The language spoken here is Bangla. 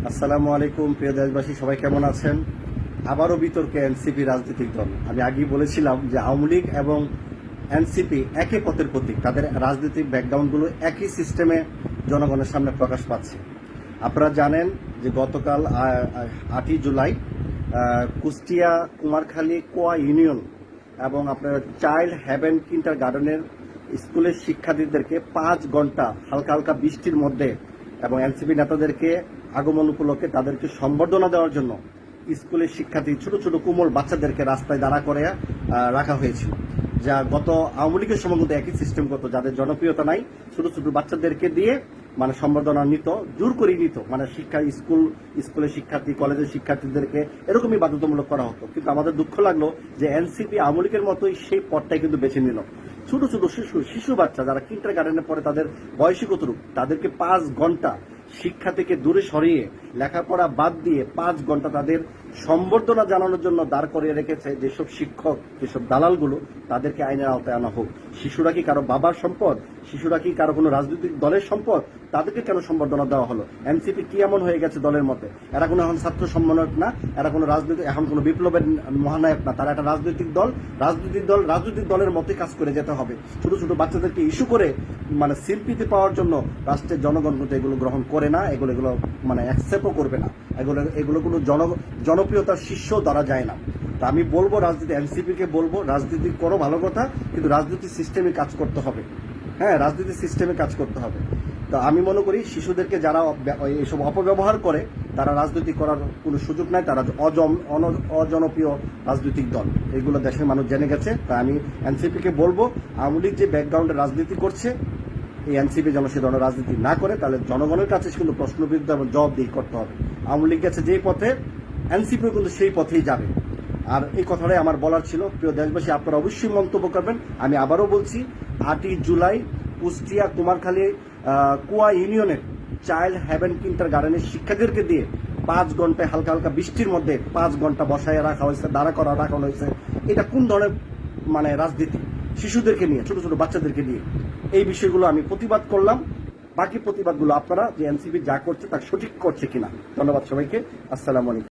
আসসালামু আলাইকুম প্রিয় দেশবাসী, সবাই কেমন আছেন? আবারও বিতর্কে এনসিপি রাজনৈতিক দল। আমি আগেই বলেছিলাম যে আওয়ামী লীগ এবং এনসিপি একই পথের প্রতীক, তাদের রাজনৈতিক ব্যাকগ্রাউন্ডগুলো একই সিস্টেমে জনগণের সামনে প্রকাশ পাচ্ছে। আপনারা জানেন যে গতকাল 8ই জুলাই কুষ্টিয়া কুমারখালী কোয়া ইউনিয়ন এবং আপনার চাইল্ড হেভেন কিন্ডার গার্ডেনের স্কুলের শিক্ষার্থীদেরকে 5 ঘন্টা হালকা হালকা বৃষ্টির মধ্যে এবং এনসিপি নেতাদেরকে আগমন উপলক্ষে তাদেরকে সম্বর্ধনা দেওয়ার জন্য স্কুলের শিক্ষার্থী ছোট ছোট কোমল বাচ্চাদেরকে রাস্তায় দাঁড়া করে রাখা হয়েছিল। যা গত আওয়ামী লীগের সময় কিন্তু একই সিস্টেম করতো, যাদের জনপ্রিয়তা নাই ছোট ছোট বাচ্চাদেরকে দিয়ে মানে সম্বর্ধনা নিত, জোর করে নিত, মানে স্কুলের শিক্ষার্থী কলেজের শিক্ষার্থীদেরকে এরকমই বাধ্যতামূলক করা হতো। কিন্তু আমাদের দুঃখ লাগলো যে এনসিপি আওয়ামী লীগের মতোই সেই পথটাই কিন্তু বেছে নিল। ছোট ছোট শিশু বাচ্চা যারা কিন্ডার গার্ডেনে পড়ে, তাদের বয়সী কতটুকু, তাদেরকে 5 ঘন্টা শিক্ষা থেকে দূরে সরিয়ে লেখাপড়া বাদ দিয়ে 5 ঘন্টা তাদের সম্বর্ধনা জানানোর জন্য দাঁড় করিয়ে রেখেছে যেসব শিক্ষক, যেসব দালালগুলো, তাদেরকে আইনের আওতায় আনা হোক। শিশুরা কি কারো বাবার সম্পদ? শিশুরা কি কারো কোনো রাজনৈতিক দলের সম্পদ? তাদেরকে কেন সম্বর্ধনা দেওয়া হলো? এনসিপি কি এমন হয়ে গেছে দলের মতে? এরা কোনো এখন ছাত্র সম্মানক না, এরা কোনো রাজনৈতিক, এখন কোনো বিপ্লবের মহানায়ক না, তারা একটা রাজনৈতিক রাজনৈতিক দলের মতোই কাজ করে যেতে হবে। ছোট ছোট বাচ্চাদেরকে ইস্যু করে মানে সিম্পিতি পাওয়ার জন্য রাষ্ট্রের জনগণ কিন্তু এগুলো গ্রহণ করে না, এগুলো মানে অ্যাকসেপ্টও করবে না। এগুলো কোনো জনপ্রিয়তার শীর্ষ ধরা যায় না। তা আমি বলবো এনসিপিকে বলবো, রাজনীতি করো ভালো কথা, কিন্তু রাজনীতি সিস্টেমে কাজ করতে হবে। হ্যাঁ, রাজনীতি সিস্টেমে কাজ করতে হবে। তো আমি মনে করি শিশুদেরকে যারা এইসব অপব্যবহার করে তারা রাজনীতি করার কোনো সুযোগ নাই, তারা অজনপ্রিয় রাজনৈতিক দল, এগুলো দেশের মানুষ জেনে গেছে। তা আমি এনসিপিকে বলবো, আওয়ামী লীগ যে ব্যাকগ্রাউন্ডে রাজনীতি করছে, এই এনসিপি যেন সে ধরনের রাজনীতি না করে, তাহলে জনগণের কাছে কিন্তু প্রশ্নবিদ্ধ এবং জবাবদিহি করতে হবে। আওয়ামী লীগ গেছে যেই পথে, এনসিপিও কিন্তু সেই পথেই যাবে। আর এই কথাটাই আমার বলার ছিল। প্রিয় দেশবাসী, আপনারা অবশ্যই মন্তব্য করবেন। আমি আবারও বলছি, 8ই জুলাই কুষ্টিয়া কুমারখালী কোয়া ইউনিয়নের চাইল্ড হেভেন কিন্ডার গার্ডেনের শিক্ষার্থীদেরকে দিয়ে 5 ঘন্টায় হালকা হালকা বৃষ্টির মধ্যে 5 ঘন্টা বসায় রাখা হয়েছে, দাঁড়া করা রাখা হয়েছে। এটা কোন ধরনের মানে রাজনীতি? শিশুদেরকে নিয়ে, ছোট ছোট বাচ্চাদেরকে নিয়ে এই বিষয়গুলো আমি প্রতিবাদ করলাম। বাকি প্রতিবাদগুলো আপনারা যে এনসিপি যা করছে তা সঠিক করছে কিনা। ধন্যবাদ সবাইকে। আসসালামু আলাইকুম।